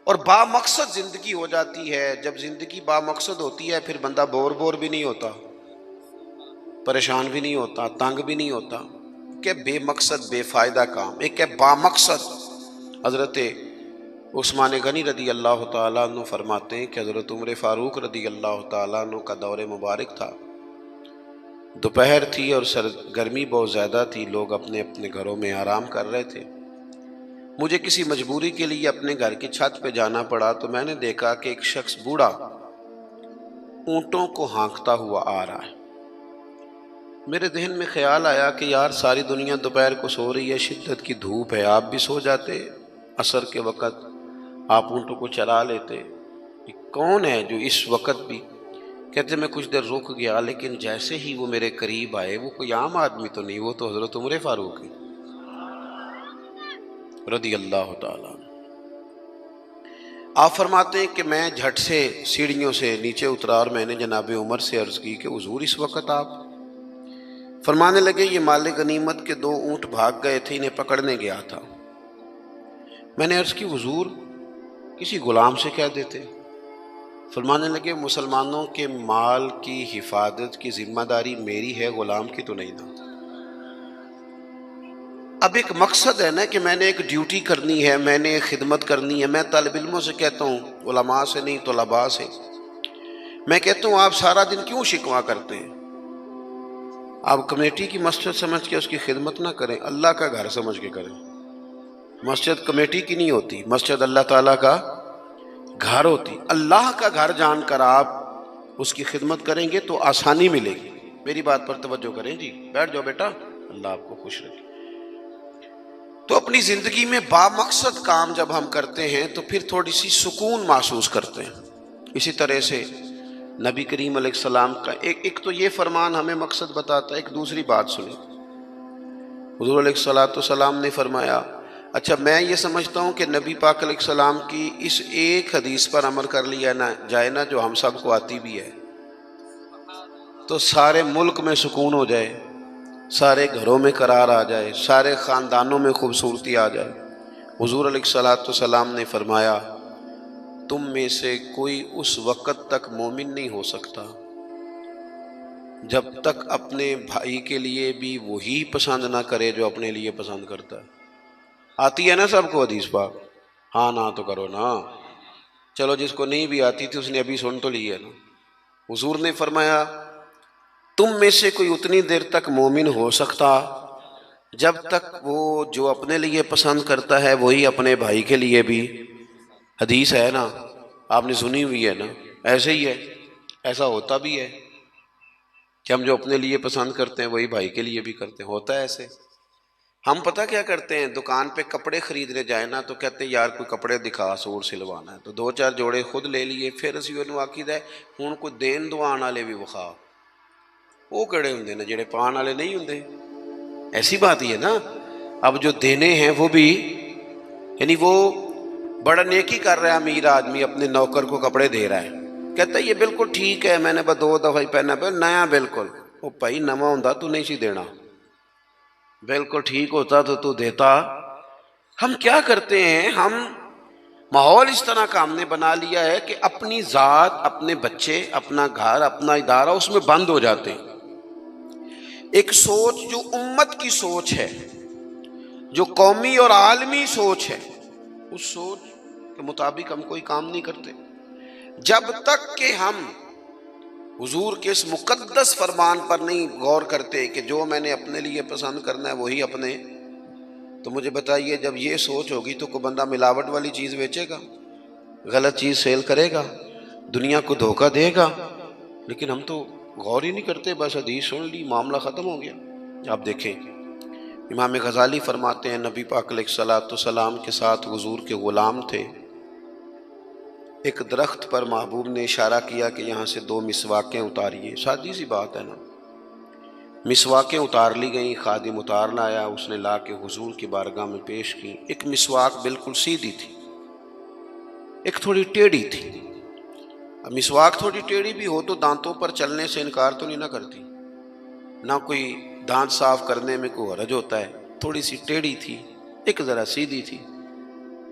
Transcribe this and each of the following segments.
اور با مقصد زندگی ہو جاتی ہے. جب زندگی با مقصد ہوتی ہے پھر بندہ بور بھی نہیں ہوتا، پریشان بھی نہیں ہوتا، تنگ بھی نہیں ہوتا. کہ بے مقصد بے فائدہ کام، ایک ہے با مقصد. حضرت عثمان غنی رضی اللہ تعالیٰ عنہ فرماتے ہیں کہ حضرت عمر فاروق رضی اللہ تعالیٰ عنہ کا دور مبارک تھا. دوپہر تھی اور گرمی بہت زیادہ تھی، لوگ اپنے اپنے گھروں میں آرام کر رہے تھے. مجھے کسی مجبوری کے لیے اپنے گھر کی چھت پہ جانا پڑا تو میں نے دیکھا کہ ایک شخص بوڑھا اونٹوں کو ہانکتا ہوا آ رہا ہے. میرے ذہن میں خیال آیا کہ یار ساری دنیا دوپہر کو سو رہی ہے، شدت کی دھوپ ہے، آپ بھی سو جاتے عصر کے وقت، آپ اونٹوں کو چلا لیتے. یہ کون ہے جو اس وقت بھی؟ کہتے میں کچھ دیر رک گیا، لیکن جیسے ہی وہ میرے قریب آئے، وہ کوئی عام آدمی تو نہیں، وہ تو حضرت عمر فاروق ہے رضی اللہ تعالیٰ. آپ فرماتے ہیں کہ میں جھٹ سے سیڑھیوں سے نیچے اترا اور میں نے جناب عمر سے عرض کی کہ حضور اس وقت آپ؟ فرمانے لگے یہ مال غنیمت کے 2 اونٹ بھاگ گئے تھے، انہیں پکڑنے گیا تھا. میں نے عرض کی حضور کسی غلام سے کہہ دیتے. فرمانے لگے مسلمانوں کے مال کی حفاظت کی ذمہ داری میری ہے، غلام کی تو نہیں نا. اب ایک مقصد ہے نا کہ میں نے ایک ڈیوٹی کرنی ہے، میں نے ایک خدمت کرنی ہے. میں طالب علموں سے کہتا ہوں، علماء سے نہیں، طلباء سے میں کہتا ہوں آپ سارا دن کیوں شکوا کرتے ہیں؟ آپ کمیٹی کی مسجد سمجھ کے اس کی خدمت نہ کریں، اللہ کا گھر سمجھ کے کریں. مسجد کمیٹی کی نہیں ہوتی، مسجد اللہ تعالیٰ کا گھر ہوتی. اللہ کا گھر جان کر آپ اس کی خدمت کریں گے تو آسانی ملے گی. میری بات پر توجہ کریں جی، بیٹھ جاؤ بیٹا، اللہ آپ کو خوش رکھے. تو اپنی زندگی میں با مقصد کام جب ہم کرتے ہیں تو پھر تھوڑی سی سکون محسوس کرتے ہیں. اسی طرح سے نبی کریم علیہ السلام کا ایک تو یہ فرمان ہمیں مقصد بتاتا ہے. ایک دوسری بات سنیں، حضور علیہ السلام نے فرمایا، اچھا میں یہ سمجھتا ہوں کہ نبی پاک علیہ السلام کی اس ایک حدیث پر عمل کر لیا نہ جائے نا، جو ہم سب کو آتی بھی ہے، تو سارے ملک میں سکون ہو جائے، سارے گھروں میں قرار آ جائے، سارے خاندانوں میں خوبصورتی آ جائے. حضور علیہ السلام نے فرمایا تم میں سے کوئی اس وقت تک مومن نہیں ہو سکتا جب تک اپنے بھائی کے لیے بھی وہی پسند نہ کرے جو اپنے لیے پسند کرتا ہے. آتی ہے نا سب کو حدیث پاک؟ ہاں نہ تو کرو نا. چلو جس کو نہیں بھی آتی تھی اس نے ابھی سن تو لی ہے نا. حضور نے فرمایا تم میں سے کوئی اتنی دیر تک مومن ہو سکتا جب تک وہ جو اپنے لیے پسند کرتا ہے وہی اپنے بھائی کے لیے بھی. حدیث ہے نا، آپ نے سنی ہوئی ہے نا. ایسے ہی ہے، ایسا ہوتا بھی ہے کہ ہم جو اپنے لیے پسند کرتے ہیں وہی بھائی کے لیے بھی کرتے ہیں. ہوتا ہے ایسے. ہم پتہ کیا کرتے ہیں، دکان پہ کپڑے خریدنے جائیں نا تو کہتے ہیں یار کوئی کپڑے دکھا، سوٹ سلوانا ہے، تو 2-4 جوڑے خود لے لیے. پھر اسی انہوں آکید ہے ہوں کوئی دین دوان والے بھی وکھا. وہ کڑے ہوں نا جڑے پان والے نہیں ہوں. ایسی بات ہی ہے نا. اب جو دینے ہیں وہ بھی، یعنی وہ بڑا نیکی کر رہا ہے امیر آدمی، اپنے نوکر کو کپڑے دے رہا ہے، کہتا ہے یہ بالکل ٹھیک ہے، میں نے بس 2 دفعہ ہی پہنا پہ نیا بالکل. وہ بھائی نواں ہوتا تو نہیں سی دینا، بالکل ٹھیک ہوتا تو دیتا. ہم کیا کرتے ہیں، ہم ماحول اس طرح کا ہم نے بنا لیا ہے کہ اپنی ذات، اپنے بچے، اپنا گھر، اپنا ادارہ اس میں بند ہو جاتے ہیں. ایک سوچ جو امت کی سوچ ہے، جو قومی اور عالمی سوچ ہے، اس سوچ کے مطابق ہم کوئی کام نہیں کرتے. جب تک کہ ہم حضور کے اس مقدس فرمان پر نہیں غور کرتے کہ جو میں نے اپنے لیے پسند کرنا ہے وہی اپنے. تو مجھے بتائیے جب یہ سوچ ہوگی تو کوئی بندہ ملاوٹ والی چیز بیچے گا، غلط چیز سیل کرے گا، دنیا کو دھوکہ دے گا. لیکن ہم تو غور ہی نہیں کرتے، بس حدیث سن لی معاملہ ختم ہو گیا. آپ دیکھیں امام غزالی فرماتے ہیں نبی پاک علیہ السلام کے ساتھ حضور کے غلام تھے. ایک درخت پر محبوب نے اشارہ کیا کہ یہاں سے 2 مسواکیں اتاریے. سادی سی بات ہے نا. مسواکیں اتار لی گئیں، خادم اتار لایا، اس نے لا کے حضور کی بارگاہ میں پیش کی. ایک مسواک بالکل سیدھی تھی، ایک تھوڑی ٹیڑھی تھی. اب مسواک تھوڑی ٹیڑھی بھی ہو تو دانتوں پر چلنے سے انکار تو نہیں نہ کرتی، نہ کوئی دانت صاف کرنے میں کوئی حرج ہوتا ہے. تھوڑی سی ٹیڑھی تھی، ایک ذرا سیدھی تھی.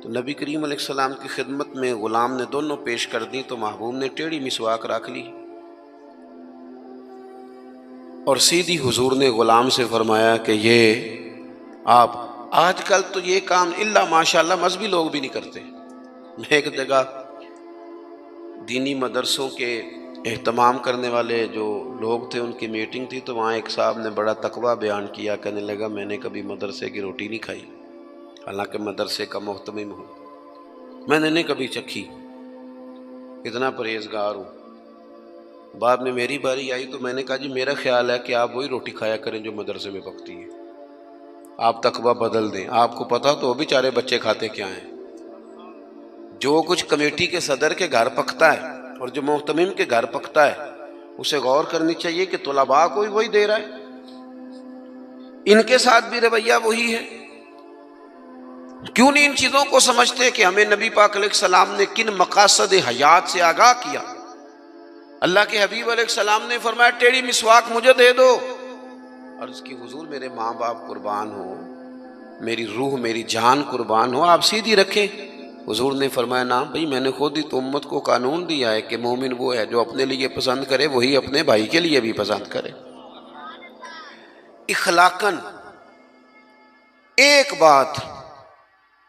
تو تو نبی کریم علیہ السلام کی خدمت میں غلام نے دونوں پیش کر دی تو محبوب نے ٹیڑھی مسواک رکھ لی اور سیدھی حضور نے غلام سے فرمایا کہ یہ آپ، آج کل تو یہ کام الا ماشاءاللہ مذہبی لوگ بھی نہیں کرتے. میں ایک جگہ دینی مدرسوں کے اہتمام کرنے والے جو لوگ تھے ان کی میٹنگ تھی، تو وہاں ایک صاحب نے بڑا تقویٰ بیان کیا، کہنے لگا میں نے کبھی مدرسے کی روٹی نہیں کھائی، حالانکہ مدرسے کا محتمم ہوں، میں نے نہیں کبھی چکھی، اتنا پرہیزگار ہوں. بعد میں میری باری آئی تو میں نے کہا جی میرا خیال ہے کہ آپ وہی روٹی کھایا کریں جو مدرسے میں پکتی ہے، آپ تقویٰ بدل دیں. آپ کو پتا تو وہ بیچارے بچے کھاتے کیا ہیں. جو کچھ کمیٹی کے صدر کے گھر پکتا ہے اور جو محتمم کے گھر پکتا ہے اسے غور کرنی چاہیے کہ طلباء کو وہی دے رہا ہے، ان کے ساتھ بھی رویہ وہی ہے. کیوں نہیں ان چیزوں کو سمجھتے کہ ہمیں نبی پاک علیہ السلام نے کن مقاصد حیات سے آگاہ کیا. اللہ کے حبیب علیہ السلام نے فرمایا ٹیڑھی مسواک مجھے دے دو. عرض کی حضور میرے ماں باپ قربان ہو، میری روح میری جان قربان ہو، آپ سیدھی رکھیں. حضور نے فرمایا نا بھئی، میں نے خود ہی تو امت کو قانون دیا ہے کہ مومن وہ ہے جو اپنے لیے پسند کرے وہی اپنے بھائی کے لیے بھی پسند کرے. اخلاقاً ایک بات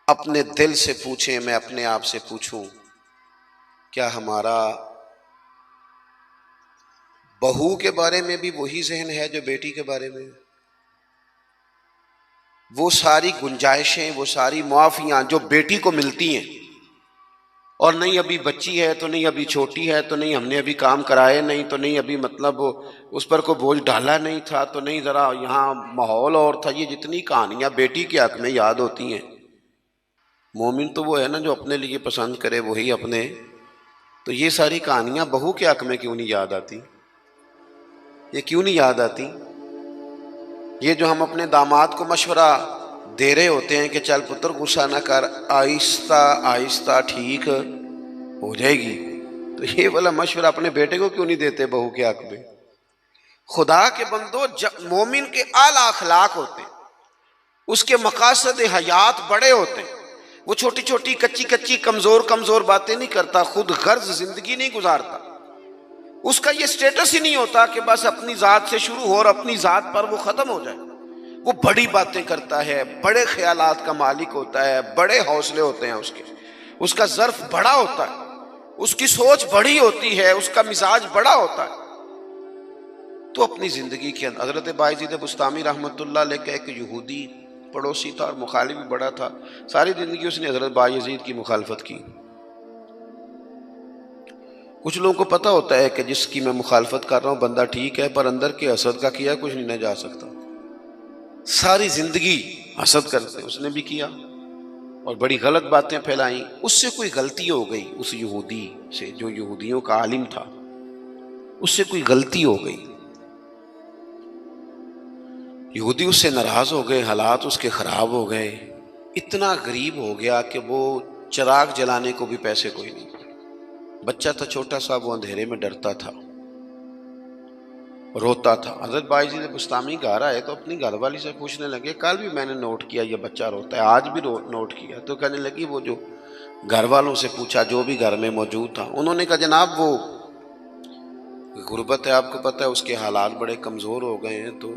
اپنے دل سے پوچھیں، میں اپنے آپ سے پوچھوں، کیا ہمارا بہو کے بارے میں بھی وہی ذہن ہے جو بیٹی کے بارے میں؟ وہ ساری گنجائشیں، وہ ساری معافیاں جو بیٹی کو ملتی ہیں، اور نہیں ابھی بچی ہے تو نہیں ابھی چھوٹی ہے تو نہیں ہم نے ابھی کام کرائے نہیں تو نہیں ابھی مطلب اس پر کوئی بوجھ ڈالا نہیں تھا تو نہیں ذرا یہاں ماحول اور تھا، یہ جتنی کہانیاں بیٹی کے حق میں یاد ہوتی ہیں. مومن تو وہ ہے نا جو اپنے لیے پسند کرے وہی اپنے. تو یہ ساری کہانیاں بہو کے حق میں کیوں نہیں یاد آتی؟ یہ کیوں نہیں یاد آتی؟ یہ جو ہم اپنے داماد کو مشورہ دے رہے ہوتے ہیں کہ چل پتر غصہ نہ کر، آہستہ آہستہ ٹھیک ہو جائے گی، تو یہ والا مشورہ اپنے بیٹے کو کیوں نہیں دیتے بہو کے حق میں؟ خدا کے بندو، مومن کے اعلیٰ اخلاق ہوتے ہیں، اس کے مقاصد حیات بڑے ہوتے ہیں. وہ چھوٹی چھوٹی کچی کچی کمزور باتیں نہیں کرتا، خود غرض زندگی نہیں گزارتا. اس کا یہ سٹیٹس ہی نہیں ہوتا کہ بس اپنی ذات سے شروع ہو اور اپنی ذات پر وہ ختم ہو جائے. وہ بڑی باتیں کرتا ہے، بڑے خیالات کا مالک ہوتا ہے، بڑے حوصلے ہوتے ہیں اس کے، اس کا ظرف بڑا ہوتا ہے، اس کی سوچ بڑی ہوتی ہے، اس کا مزاج بڑا ہوتا ہے. تو اپنی زندگی کے اندر حضرت بایزید بسطامی رحمۃ اللہ علیہ کا ایک یہودی پڑوسی تھا اور مخالف بھی بڑا تھا. ساری زندگی اس نے حضرت بایزید کی مخالفت کی. کچھ لوگوں کو پتہ ہوتا ہے کہ جس کی میں مخالفت کر رہا ہوں بندہ ٹھیک ہے، پر اندر کے حسد کا کیا کچھ نہیں نہ جا سکتا. ساری زندگی حسد کرتے، اس نے بھی کیا اور بڑی غلط باتیں پھیلائیں. اس سے کوئی غلطی ہو گئی، اس یہودی سے جو یہودیوں کا عالم تھا، اس سے کوئی غلطی ہو گئی. یہودی اس سے ناراض ہو گئے، حالات اس کے خراب ہو گئے، اتنا غریب ہو گیا کہ وہ چراغ جلانے کو بھی پیسے کوئی نہیں. بچہ تھا چھوٹا سا، وہ اندھیرے میں ڈرتا تھا، روتا تھا. حضرت بایزید بسطامی گھر آئے تو اپنی گھر والی سے پوچھنے لگے، کل بھی میں نے نوٹ کیا یہ بچہ روتا ہے، آج بھی نوٹ کیا. تو کہنے لگی، وہ جو گھر والوں سے پوچھا جو بھی گھر میں موجود تھا، انہوں نے کہا جناب وہ غربت ہے، آپ کو پتہ ہے اس کے حالات بڑے کمزور ہو گئے ہیں، تو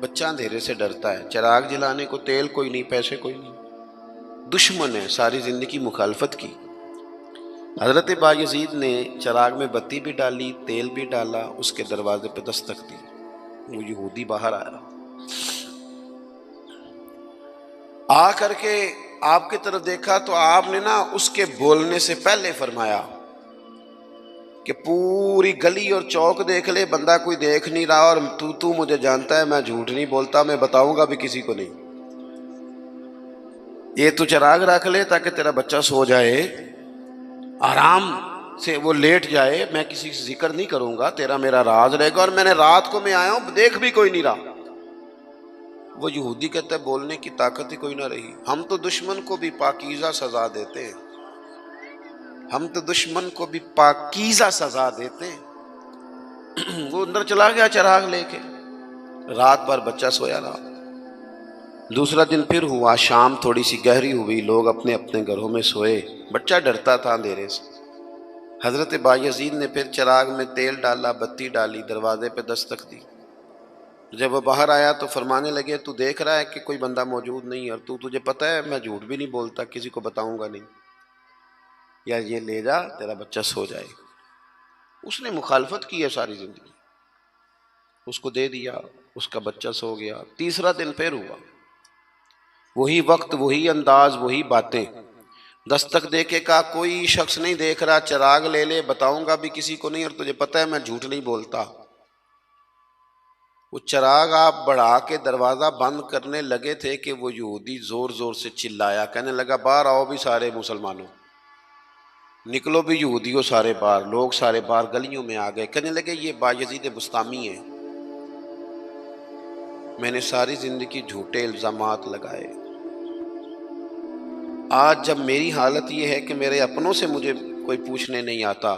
بچہ اندھیرے سے ڈرتا ہے، چراغ جلانے کو تیل کوئی نہیں، پیسے کوئی نہیں، دشمن ہے، ساری زندگی مخالفت کی. حضرت بایزید نے چراغ میں بتی بھی ڈالی، تیل بھی ڈالا، اس کے دروازے پہ دستک دی. وہ یہودی باہر آیا، آ کر کے آپ کی طرف دیکھا تو آپ نے نا اس کے بولنے سے پہلے فرمایا کہ پوری گلی اور چوک دیکھ لے، بندہ کوئی دیکھ نہیں رہا، اور تو مجھے جانتا ہے میں جھوٹ نہیں بولتا، میں بتاؤں گا بھی کسی کو نہیں. یہ تو چراغ رکھ لے تاکہ تیرا بچہ سو جائے، آرام سے وہ لیٹ جائے، میں کسی سے ذکر نہیں کروں گا، تیرا میرا راز رہے گا، اور میں نے رات کو میں آیا ہوں دیکھ بھی کوئی نہیں رہا. وہ یہودی کہتا ہے بولنے کی طاقت ہی کوئی نہ رہی. ہم تو دشمن کو بھی پاکیزہ سزا دیتے ہیں، ہم تو دشمن کو بھی پاکیزہ سزا دیتے ہیں. وہ اندر چلا گیا چراغ لے کے، رات بھر بچہ سویا رہا. دوسرا دن پھر ہوا، شام تھوڑی سی گہری ہوئی، لوگ اپنے اپنے گھروں میں سوئے، بچہ ڈرتا تھا اندھیرے سے۔ حضرت بایزید نے پھر چراغ میں تیل ڈالا، بتی ڈالی، دروازے پہ دستک دی۔ جب وہ باہر آیا تو فرمانے لگے، تو دیکھ رہا ہے کہ کوئی بندہ موجود نہیں، اور تجھے پتہ ہے میں جھوٹ بھی نہیں بولتا، کسی کو بتاؤں گا نہیں، یا یہ لے جا تیرا بچہ سو جائے۔ اس نے مخالفت کی ہے ساری زندگی، اس کو دے دیا، اس کا بچہ سو گیا۔ تیسرا دن پھر ہوا، وہی وقت، وہی انداز، وہی باتیں۔ دستک دے کے کہا، کوئی شخص نہیں دیکھ رہا، چراغ لے لے، بتاؤں گا بھی کسی کو نہیں، اور تجھے پتہ ہے میں جھوٹ نہیں بولتا۔ وہ چراغ آپ بڑھا کے دروازہ بند کرنے لگے تھے کہ وہ یہودی زور زور سے چلایا، کہنے لگا، باہر آؤ بھی سارے مسلمانوں، نکلو بھی یہودیوں سارے باہر۔ لوگ سارے باہر گلیوں میں آ گئے، کہنے لگے یہ بایزید بسطامی ہے، میں نے ساری زندگی جھوٹے الزامات لگائے، آج جب میری حالت یہ ہے کہ میرے اپنوں سے مجھے کوئی پوچھنے نہیں آتا،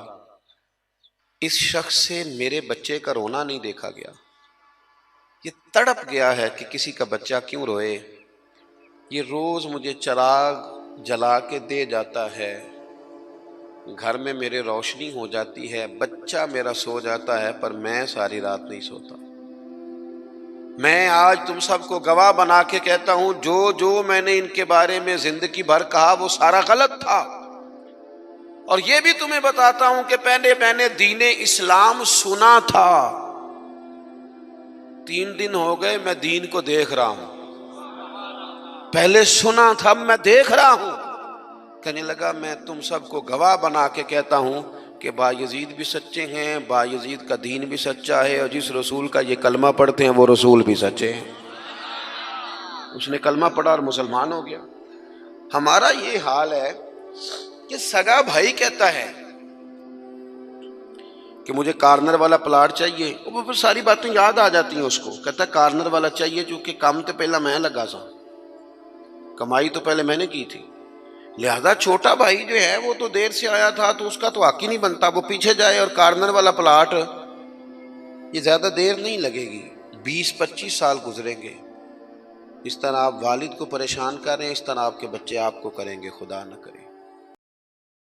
اس شخص سے میرے بچے کا رونا نہیں دیکھا گیا، یہ تڑپ گیا ہے کہ کسی کا بچہ کیوں روئے، یہ روز مجھے چراغ جلا کے دے جاتا ہے، گھر میں میرے روشنی ہو جاتی ہے، بچہ میرا سو جاتا ہے، پر میں ساری رات نہیں سوتا۔ میں آج تم سب کو گواہ بنا کے کہتا ہوں، جو جو میں نے ان کے بارے میں زندگی بھر کہا وہ سارا غلط تھا، اور یہ بھی تمہیں بتاتا ہوں کہ پہلے میں نے دین اسلام سنا تھا، 3 دن ہو گئے میں دین کو دیکھ رہا ہوں، پہلے سنا تھا میں دیکھ رہا ہوں۔ کہنے لگا، میں تم سب کو گواہ بنا کے کہتا ہوں کہ بایزید بھی سچے ہیں، بایزید کا دین بھی سچا ہے، اور جس رسول کا یہ کلمہ پڑھتے ہیں وہ رسول بھی سچے ہیں۔ اس نے کلمہ پڑھا اور مسلمان ہو گیا۔ ہمارا یہ حال ہے کہ سگا بھائی کہتا ہے کہ مجھے کارنر والا پلاٹ چاہیے، وہ پھر ساری باتیں یاد آ جاتی ہیں اس کو، کہتا ہے کارنر والا چاہیے چونکہ کام تو پہلا میں لگا سا، کمائی تو پہلے میں نے کی تھی، لہذا چھوٹا بھائی جو ہے وہ تو دیر سے آیا تھا تو اس کا تو حق ہی نہیں بنتا، وہ پیچھے جائے، اور کارنر والا پلاٹ یہ زیادہ دیر نہیں لگے گی، 20-25 سال گزریں گے۔ اس طرح آپ والد کو پریشان کریں، اس طرح آپ کے بچے آپ کو کریں گے، خدا نہ کرے۔